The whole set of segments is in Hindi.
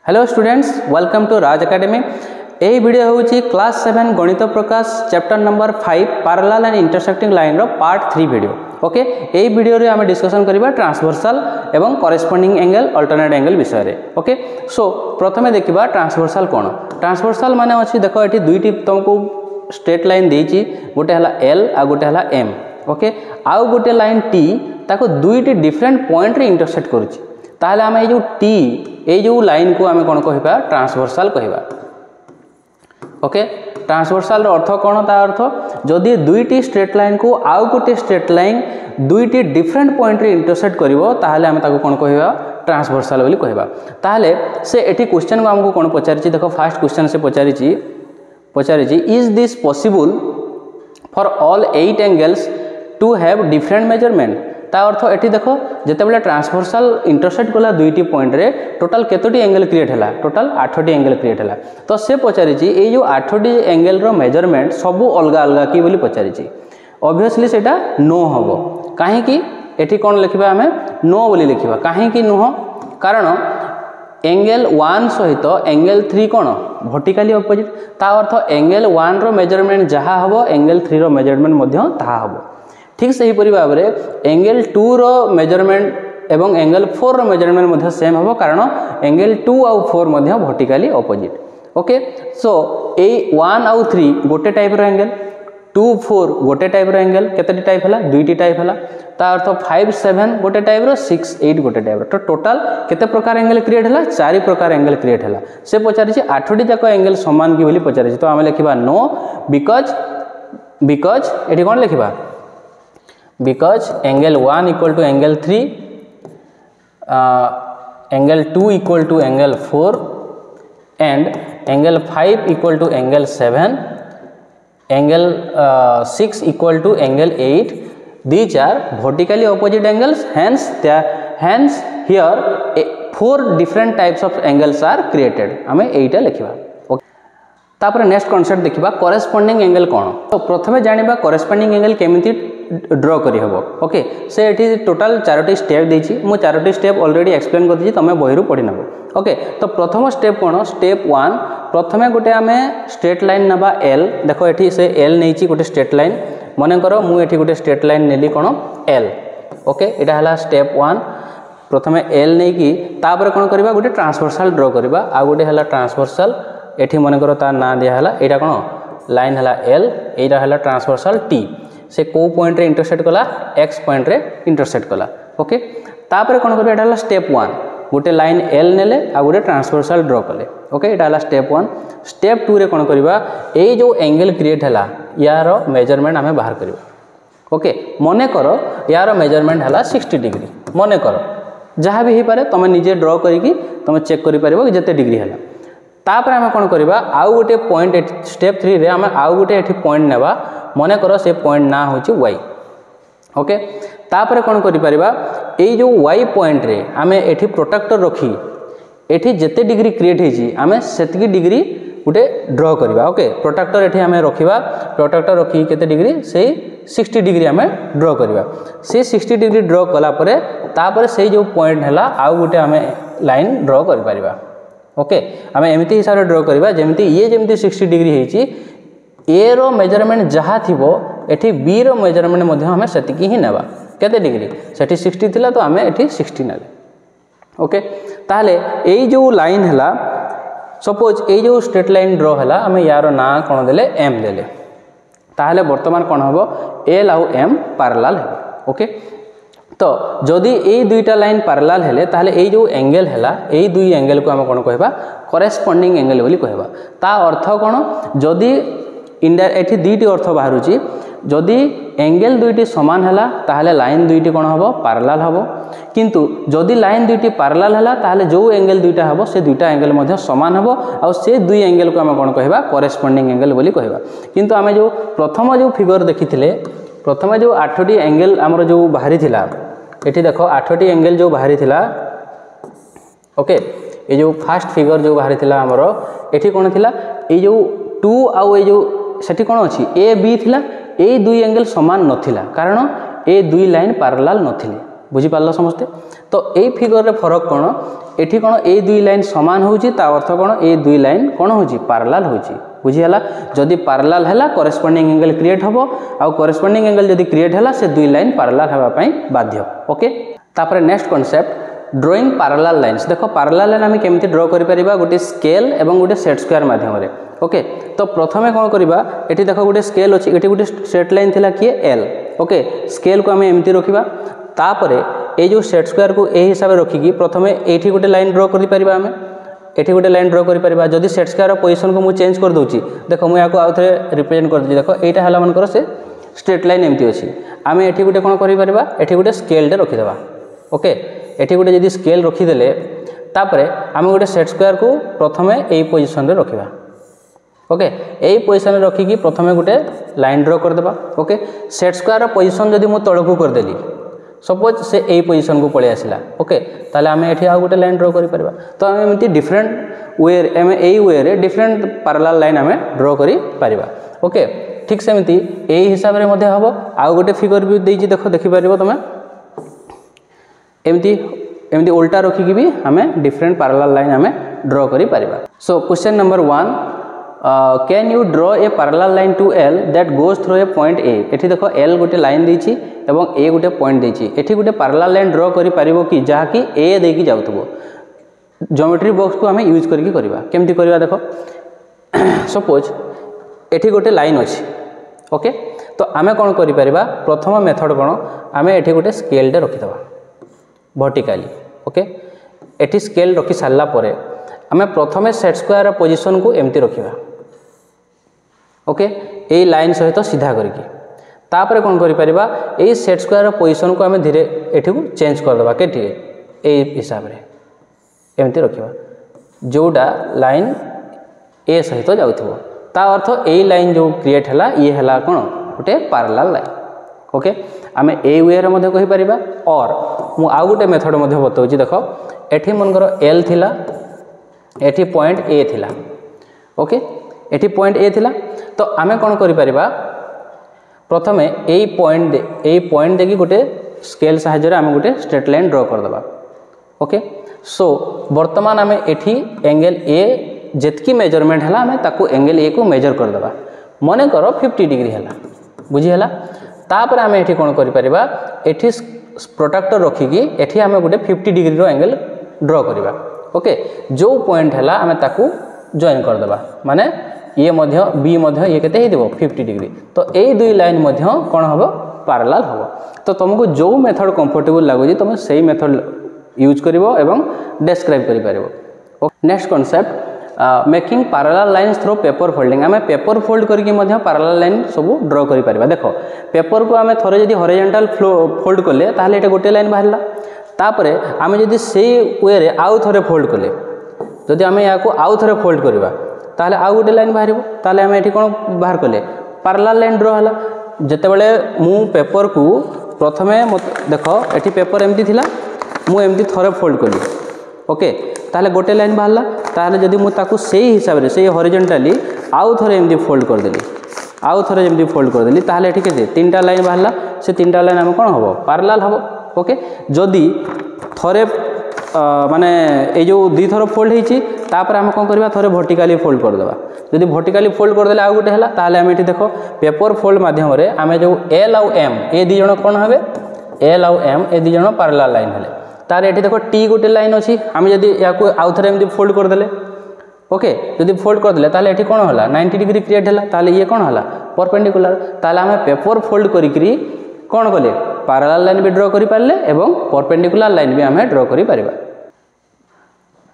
Hello students, welcome to Raj academy. यही वीडियो होची क्लास 7 गणित प्रकाश chapter number 5 parallel and intersecting line रो पार्ट 3 वीडियो। ओके, यही वीडियो रे आम डिस्कशन करिबा ट्रांसवर्सल एवं करेस्पोंडिंग एंगल अल्टरनेट एंगल विषय रे। ओके, सो प्रथमे देखिबा ट्रांसवर्सल कोन। ट्रांसवर्सल माने अछि देखो एठी दुईटी तुमको स्ट्रेट लाइन देछि, गोटे हला एल आ गोटे हला एम। ओके, आउ गोटे लाइन टी ताको दुईटी डिफरेंट पॉइंट रे इंटरसेक्ट करूछि, ताहले आम जो टी ये जो लाइन को आम कौन कह ट्रांसवर्सल कहवा। ओके, ट्रांसवर्सल अर्थ कौन, ता अर्थ जदि दुईटी स्ट्रेट लाइन को आउ गोटे स्ट्रेट लाइन दुईटी डिफरेंट पॉइंट रे इंटरसेक्ट करिवो, ताहले आम ताको कौन कहवा ट्रांसवर्सल बोली कहवा। ताहले से एठी क्वेश्चन को हमको कौन पचारिछि, देखो फास्ट क्वेश्चन से पचारिछि is this possible for all 8 angles to have different measurement. ता अर्थ एठी देखो जेते बेले ट्रांसवर्सल इंटरसेक्ट कला दुईटी पॉइंट रे टोटल केतोटी एंगल क्रिएट हैला, टोटल 8टी एंगल क्रिएट हैला। तो से पचारिछि ए जो 8टी एंगल रो मेजरमेंट सबु अलगा अलगा की बोली पचारिछि। ऑब्वियसली सेटा नो हबो, काहे कि एठी कोन लिखिबा हमें नो बोली लिखिबा, काहे कि नुह कारण एंगल 1 सहित एंगल 3 कोन वर्टिकली ऑपोजिट। ता अर्थ एंगल 1 रो मेजरमेंट जहा हबो एंगल 3 रो मेजरमेंट मध्य ताहा हबो। ठीक से ही भाव में एंगल 2 रो मेजरमेंट एवं एंगल 4 रो मेजरमेंट मध्य सेम हम, कारण एंगल 2 आउ 4 मध्य वर्टिकली ऑपोजिट। ओके, सो ए 1 आउ 3 गोटे टाइप रो एंगल, 2 4 गोटे टाइप रो एंगल, केतटी टाइप हला दुईटी टाइप हला। ता अर्थ 5 7 गोटे टाइप रो, 6 8 गोटे टाइप रो। तो टोटल केते प्रकार एंगल क्रिएट हला, 4 प्रकार एंगल क्रिएट हला। से पचारिछि 8टी जाक एंगल समान की बोली पचारिछि। तो आमे लिखिबा नो बिकॉज एठी कोन लिखिबा because angle 1 equal to angle 3, angle 2 equal to angle 4 and angle 5 equal to angle 7, angle 6 equal to angle 8. These are vertically opposite angles, hence here 4 different types of angles are created. हमें एटा लिखिबा। तापर नेक्स्ट कॉन्सेप्ट देखिबा करेस्पोंडिंग एंगल कोन। तो प्रथमे जानिबा करेस्पोंडिंग एंगल केमिति ड्रॉ करी हबो। ओके, से एठी टोटल 4टी स्टेप देछि, मु 4टी स्टेप ऑलरेडी एक्सप्लेन कर दिछि, तमे बहिरु पढि नबो। ओके, तो प्रथम स्टेप कोन, स्टेप 1 प्रथमे गोटे हमें स्ट्रेट लाइन नबा एल। देखो एठी से एल नेछि गोटे स्ट्रेट लाइन, मने करो मु एठी गोटे स्ट्रेट लाइन नेली कोन एल। ओके, एटा हला स्टेप 1। प्रथमे एल नै कि तापर कोन करबा गोटे ट्रांसवर्सल ड्रॉ करबा, आ गोटे हला ट्रांसवर्सल एठी मने करो ता ना दिया हला, एटा कोन लाइन हला एल, एटा हला ट्रांसवर्सल टी। से को पॉइंट रे इंटरसेक्ट कला, एक्स पॉइंट रे इंटरसेक्ट कला। ओके, तापर कोन करबा एटा हला स्टेप 1 गोटे लाइन एल नेले आ गोटे ट्रांसवर्सल ड्रॉ कले। ओके, एटा हला स्टेप 1। स्टेप 2 रे कोन करबा ए जो एंगल क्रिएट हला यार मेजरमेंट हमें बाहर करबा। ओके, मने करो यार मेजरमेंट हला 60 डिग्री, मने करो जहाँ भी ही पारे तमे निजे ड्रॉ करिकि तमे चेक करि परिबो कि जते डिग्री हला। तापर आम कौन करवा आउ गोटे पॉइंट स्टेप 3 रे आम आउ गोटे एठी पॉइंट नेबा, मने करो से पॉइंट ना होची y। ओके, तापर कौन करि परिबा ए जो y पॉइंट रे आम एठी प्रोटेक्टर रखी एठी जते डिग्री क्रिएट हेची आम सेतकी डिग्री गोटे ड्रॉ करबा। ओके, प्रोटेक्टर एठी आम रखिबा, प्रोटेक्टर रखी केते डिग्री से 60 डिग्री आम ड्रॉ करबा। से 60 डिग्री ड्रॉ कला परे तापर से जो पॉइंट हला आउ गोटे आम लाइन ड्रॉ कर परिबा। ओके, आम एमती हिसाब से ड्रॉ करबा जेमती ये जेमती 60 डिग्री हेची, ए रो मेजरमेंट जहा थिबो एठी बी रो मेजरमेंट मध्ये हमें सेतिकी ही नेबा। केते डिग्री सेठी 60 थिला तो हमें एठी 60 नेले। ओके, ताहले एई जो लाइन हला, सपोज एई जो स्ट्रेट लाइन ड्रॉ हला, हमें यार ना कोन देले एम देले। ताहले वर्तमान कोन हबो एल आउ एम पैरेलल हेबो। ओके, तो जदि ए दुईटा लाइन पैरेलल हेले ताहले ए जो एंगल हैला ए दुई एंगल को हम कोन कहबा करेस्पोंडिंग एंगल बोली कहबा। ता अर्थ कोन, जदि एठी दुईटी अर्थ बाहरुची, जदि एंगल दुईटी समान हैला ताहले लाइन दुईटी कोन हबो पैरेलल हबो, किंतु जदि लाइन दुईटी पैरेलल हैला ताहले जो एंगल दुईटा हबो से दुईटा एंगल मध्ये समान हबो, आ से दुई एंगल को हम कोन कहबा करेस्पोंडिंग एंगल बोली कहबा। किंतु आमे जो प्रथम जो फिगर देखिथिले, प्रथम जो 8टी एंगल हमर जो बाहरी थिला, एठी देखो 8टी एंगल जो बाहरी थिला। ओके, ये जो फास्ट फिगर जो बाहरी थिला हमरो एठी कोन थिला, ए जो 2 आउ ए जो सेठी कोन अछि ए बी थिला, ए दुई एंगल समान नथिला कारण ए दुई लाइन पैरेलल नथिले। बुझी पारल समस्ते। तो यही फिगर रे फरक कौन एठी कौन ए दुई लाइन समान होउची ता अर्थ कौन ए दुई लाइन कौन होउची पैरेलल होउची बुझीगला। जदि पैरेलल हैला करेस्पोंडिंग एंगल क्रिएट हबो आ करेस्पोंडिंग एंगल जदि क्रिएट हैला से दुई लाइन पैरेलल हेबा पई बाध्य। ओके तापर next concept drawing parallel lines. देखो पैरेलल लाइन आम केमती ड्र कर परिबा गोटे स्केल एवं गोटे सेट स्क्वायर माध्यम रे। ओके तो प्रथमे कौन करबा एठी देखो गोटे स्केल अछि एठी गोटे स्ट्रेट लाइन थिला किए एल। ओके स्केल को आम एमती रखिबा तापरे ए जो सेट स्क्वायर को ए हिसाब से रखिकी प्रथमे एठी गोटे लाइन ड्र कर परिबा आमे एठी गोटे लाइन ड्र कर परिबा। जदि सेट स्क्वायर पोजीशन को मु चेंज कर दोची देखो मु याको आउ थरे रिप्रेजेंट कर दोची देखो एटा हला मन कर से स्ट्रेट लाइन एमती अछि आमे एठी गोटे कोन करि परिबा एठी गोटे स्केल दे रखि देबा। ओके एठी गोटे जदि स्केल रखि देले तापरे आमे गोटे सेट स्क्वायर को प्रथमे एई पोजीशन रे रखिबा। ओके एई पोजीशन रे रखिकी प्रथमे गोटे लाइन ड्र कर देबा। ओके सेट स्क्वायर पोजीशन जदि मु तळकु कर देली सपोज से यही पोजीशन को पळे आसिला। ओके ताले आमे एठी आ गोटे लाइन ड्र करि परिबा। तो आमे एमती डिफरेंट वे आमे एई वे रे डिफरेंट पैरेलल लाइन आमे ड्र करि परिबा। ओके ठीक सेमती एई हिसाब रे मध्ये हबो। आ गोटे फिगर भी देइछि देखो देखि परिबो तमे एमती एमती उल्टा रखिकी भी आमे डिफरेंट पैरेलल लाइन आमे ड्र करि परिबा। So question number 1 can you draw a parallel line to L that goes through a point A. एठी देखो एल गोटे लाइन देइछि एवं ए गोटे पॉइंट देइछि एठी गोटे पैरेलल लाइन ड्र करि परिबो कि जहा कि ए देकी जाउतबो। ज्योमेट्री बॉक्स को आमे यूज करके करबा केमती करबा देखो सपोज एठी गोटे लाइन अछि। ओके तो आमे कोन करि परिबा प्रथम मेथड कोन आमे एठी गोटे स्केल दे रखि दबा वर्टिकली। ओके एठी स्केल रखि सारला परे आमे प्रथमे सेट स्क्वायर पोजीशन को एमती रखिबा। ओके ए लाइन सहित सीधा करके तापर कौन करि परिबा ए सेट स्क्वायर पोजीशन को आमे धीरे एठी को चेंज कर देबा केठी ए हिसाब रे एमती रखिबा जोडा लाइन ए सहित जाउथबो ता अर्थ ए लाइन जो क्रिएट हला ये हला कोन गोटे पैरेलल लाइन। ओके आमे ए वे रे मध्ये कहि परिबा और मु आ गोटे मेथड मध्ये बतौछि देखो एठी मनकर एल थिला एठी पॉइंट ए थिला। ओके एठी पॉइंट ए थिला तो आमे कोन करि परिबा प्रथमे एई पॉइंट देखि गोटे स्केल सहायता रे आमे गोटे स्ट्रेट लाइन ड्र कर देबा। ओके सो वर्तमान आमे एठी एंगल ए जेतकी मेजरमेंट हला आमे ताको एंगल ए को मेजर कर देबा मने करो 50 डिग्री हला बुझी हला। तापर आमे एठी कोन करि परिबा एठी प्रोट्रैक्टर रखिकी एठी आमे गोटे 50 डिग्री रो एंगल ड्र करबा। ओके जो पॉइंट हला आमे ताको जॉइन कर देबा माने ये मध्य बी मध्य ये केते हे देबो 50 डिग्री। तो ए दुई लाइन मध्य कोन हबो पैरेलल हबो। तो तुमको जो मेथड कंफर्टेबल लागो तुम सही मेथड यूज करिवो एवं डिस्क्राइब करि परिवो। Next concept making parallel lines through paper folding. आमे पेपर फोल्ड करके मध्य पैरेलल लाइन सब ड्र करि परिबा। देखो पेपर को आमे थरे जदी हॉरिजॉन्टल फोल्ड करले ताहले एटा गोटे लाइन बाहरला तापरे आमे जदी सेही वे रे आउ थरे फोल्ड करले जदी आमे याको आउ थरे फोल्ड करबा ताहले आउ गोटे लाइन बाहरिबो ताहले आमे एठी कोन बाहर करले पैरेलल लाइन ड्र हला। जते बेले मु पेपर को प्रथमे देखो एठी पेपर एमती थिला मु एमती थरे फोल्ड करली। ओके ताहले गोटे लाइन बाहरला ताहले जदी मु ताकू सेही हिसाब रे सेही हॉरिजॉन्टली आउ थरे एमती फोल्ड कर देली आउ थरे एमती फोल्ड कर देली ताहले एठी केते तीनटा लाइन बाहरला से तीनटा लाइन हम कोन हबो पैरेलल हबो। ओके जदी थरे माने ए जो दी थर फोल्ड हेची तापर हम कोन करबा थरे वर्टिकली फोल्ड कर देबा जदी वर्टिकली फोल्ड कर देले आ गोटे हला ताहले हम एठी देखो पेपर फोल्ड माध्यम रे आमे जो एल आउ एम ए दी जण कोन हबे एल आउ एम ए दी जण पैरेलल लाइन हले तार एठी देखो टी गोटे लाइन अछि हम जदी याको आउ थरे एमदी फोल्ड कर देले। ओके जदी फोल्ड कर देले ताहले एठी कोन हला 90 डिग्री क्रिएट हला ताहले ये कोन हला परपेंडिकुलर ताहले हम पेपर फोल्ड करिकरी कोन कले पैरेलल लाइन भी ड्र करि पारले एवं परपेंडिकुलर लाइन भी हमें ड्र करि परिबा।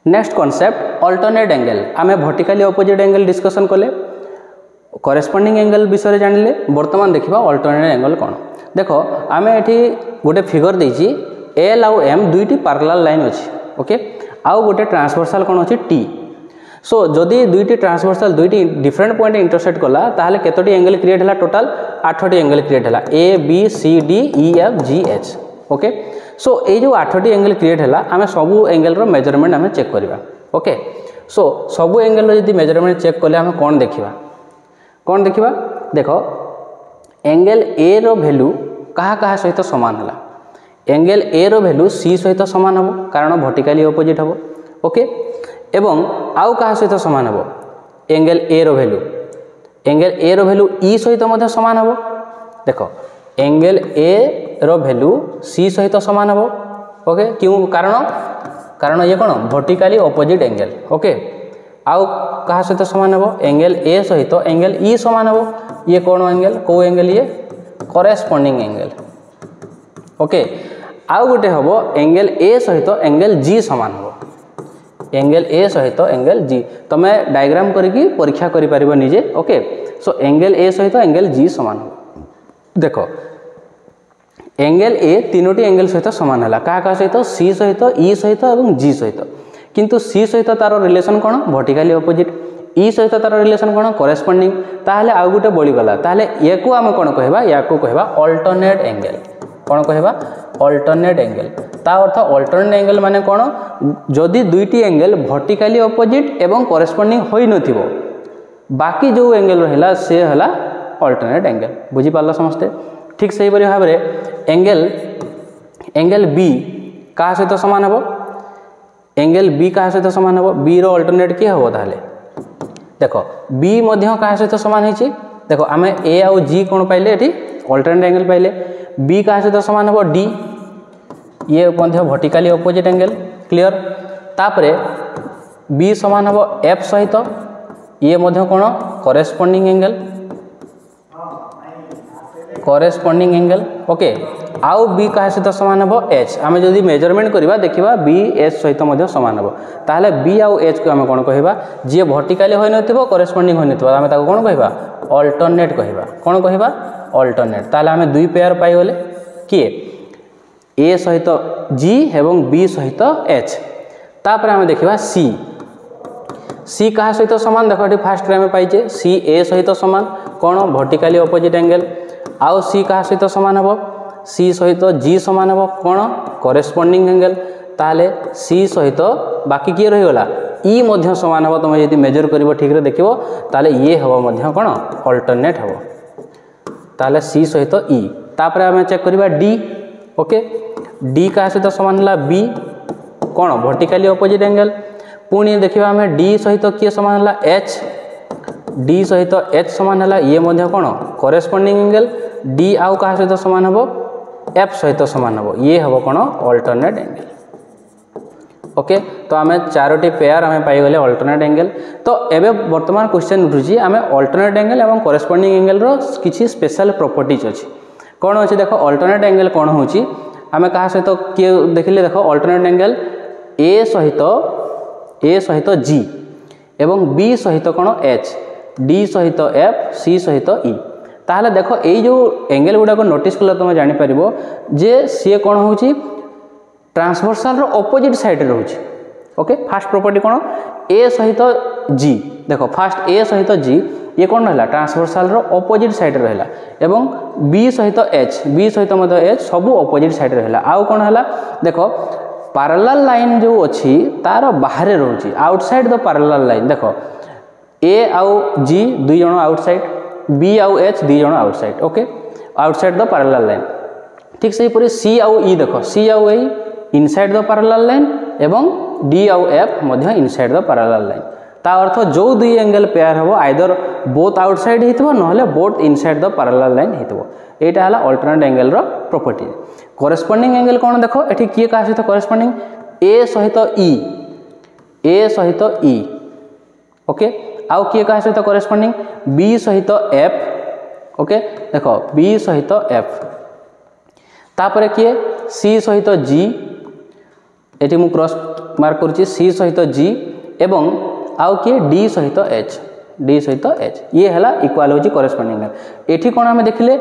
Next concept alternate angle. आमे वर्टिकली ऑपोजिट एंगल डिस्कशन कले करेस्पोंडिंग एंगल विषय जानिले वर्तमान देखिबा अल्टरनेट एंगल कोन। देखो आमे एठी गोटे फिगर देछि एल आउ एम दुईटी पैरेलल लाइन अछि। ओके आउ गोटे ट्रांसवर्सल कोन अछि टी। सो जदि दुईटी ट्रांसवर्सल दुईटी डिफरेंट पॉइंट इंटरसेक्ट कला ताहले केतोटी एंगल क्रिएट हला टोटल 8टी एंगल क्रिएट हला A B C D E F G H. Okay so ए जो 8टी एंगल क्रिएट हला आमे सबु एंगल रो मेजरमेंट आमे चेक करबा। ओके सो सबु एंगल रो जदि मेजरमेंट चेक करले आमे कोन देखिबा देखो एंगल ए रो वैल्यू कहा कहा सहित समान हला angle A row value C सहित सामान हम कारण वर्टिकली ऑपोजिट हम ओके एवं आउ कहा सहित सामान हम एंगल ए रो वैल्यू ई सहित मध्य सामान हम देखो angle A row value C सहित सामान हम ओके क्यों कारण ये कौन वर्टिकली ऑपोजिट एंगल ओके आउ कहा सहित सामान हम एंगल ए सहित एंगल ई सामान हम ये कौन एंगल को एंगल ये करेस्पोंडिंग एंगल ओके आउ गोटे हम एंगल ए सहित एंगल जी सामान हम एंगल ए सहित एंगल जी तुम डायग्राम करके परीक्षा करि परिबो निजे ओके सो एंगल ए सहित एंगल जी सामान हम देखो एंगल ए तीनोटी एंगल सहित सामान है क्या सहित सी सहित ई सहित और जी सहित किंतु सी सहित तार रिलेशन कौन वर्टिकली ऑपोजिट ई सहित तार रिलेशन कौन करेस्पोंडिंग ताहले आउ गुटे बळीगला ताहले ए को आम कौन कहबा या को कहबा अल्टरनेट एंगल कौन कहबा अल्टरनेट एंगल ता अर्थ अल्टरनेट एंगल माने कौन जदि दुईटी एंगल वर्टिकली ऑपोजिट एवं करेस्पोंडिंग होई नथिबो बाकी जो एंगल रहला से हला अल्टरनेट एंगल बुझी पारला समस्ते ठीक सही परि भाव रे एंगल बी का सहित समान हबो एंगल बी का सहित समान हबो बी रो अल्टरनेट की हबो ताले देखो बी मध्य का सहित समान हेची देखो आमे ए आउ जी कोन पाइले एठी अल्टरनेट एंगल पाइले बी का सहित समान हबो डी ये मध्य वर्टिकली ऑपोजिट एंगल क्लियर तापरे बी समान हबो एफ सहित ये मध्य कोन करेस्पोंडिंग एंगल ओके आउ बी का सहित समान हबो एच आमे जदी मेजरमेंट करबा देखिबा बी एच सहित मध्य समान हबो ताहले बी आउ एच को आमे कोन कहबा जे वर्टिकली होय नथिबो करेस्पोंडिंग होय नथिबो आमे ताको कोन कहबा अल्टरनेट कहबा कोन कहबा अल्टरनेट ताहले आमे दुई पेयर पाई गले किए ए सहित जी एवं बी सहित एच तापर आमे देखिबा सी कहा सहित समान देखो ये फास्ट रे पाइचे सी ए सहित समान कौन वर्टिकली ऑपोजिट एंगल आउ सी कहा सहित समान हम सी सहित जी समान हम कौन करेस्पोंडिंग एंगल ताले सी सहित बाकी किए रहीगला ई मध्य समान हम तुम यदि मेजर कर ठीक रे देखिबो ताले ये हम मध्य कौन अल्टरनेट हम ताले सी सहित ई तापर आमे चेक करबा डी ओके डी का सहित समान हला बी कौन वर्टिकली ऑपोजिट एंगल पुणी देखिबा हमें डी सहित किए समान हला एच डी सहित एच समान हला ये मध्य कौन करेस्पोंडिंग एंगल डी आउ का सहित समान हबो एफ सहित समान हबो ये हबो कौन अल्टरनेट एंगल ओके तो आमे चारोटी पेयर आमे पाई गले अल्टरनेट एंगल तो एबे वर्तमान क्वेश्चन उठुची आमे अल्टरनेट एंगल एवं करेस्पोंडिंग एंगल रो किछि स्पेशल प्रॉपर्टीज अछि कौन अछि देखो अल्टरनेट एंगल कौन होची आमे कहा सहित के देखिले देखो अल्टरनेट एंगल ए सहित जी एवं बी सहित कौन एच डी सहित एफ सी सहित ई ताहले देखो ये जो एंगल गुड़ा को नोटिस कले तुम जानि परिबो जे सी कौन होची ट्रांसवर्सल रो ऑपोजिट साइड रे होची ओके फास्ट प्रॉपर्टी कौन ए सहित जी देखो फास्ट ए सहित जी ये कौन रहला ट्रांसवर्सल रो ऑपोजिट साइड रहला एवं बी सहित मध्य एच सब ऑपोजिट साइड रहला आउ कौन हला देखो पैरेलल लाइन जो अच्छी तार बाहर रोची आउटसाइड द पैरेलल लाइन देखो ए आउ जी दुई जन आउटसाइड बी आउ एच दुई जन outside okay outside the parallel line ठीक सही परी सी आउ ई देखो सी आउ E inside the parallel line एवं डी आउ एफ मध्य इनसाइड द पैरेलल लाइन ता अर्थ जो दुई एंगल पेयर हबो आइदर बोथ आउटसाइड हितबो नहले both inside the parallel line हितबो एटा हला अल्टरनेट एंगल रो प्रॉपर्टी करेस्पोंडिंग एंगल कौन देखो एठी किए का सहित करेस्पोंडिंग ए सहित ई ओके आउ किए का सहित करेस्पोंडिंग बी सहित एफ ओके देखो बी सहित एफ तापर किए सी सहित जी एठी मु क्रॉस मार्क करछि सी सहित जी एवं आउ किए डी सहित एच ये हला इक्वल होची करेस्पोंडिंग एंगल एठी कोन हमें देखिले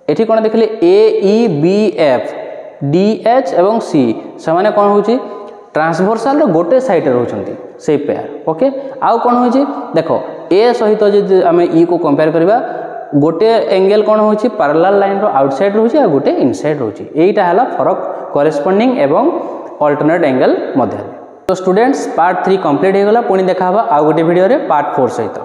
एठी कोन देखिले A E B F D H एवं सी समाने कोन होची ट्रांसवर्सल रो गोटे साइड रे होचंती से पेयर ओके आउ कोन होची देखो ए सहित जे हमें ई को कंपेयर करबा गोटे एंगल कोन होची पैरेलल लाइन रो आउटसाइड होची आ गोटे इनसाइड होची एटा हला फरक करेस्पोंडिंग एवं अल्टरनेट एंगल मध्य तो स्टूडेंट्स पार्ट 3 कंप्लीट हो गला पुणी देखा आ गोटे वीडियो रे पार्ट 4 सहित।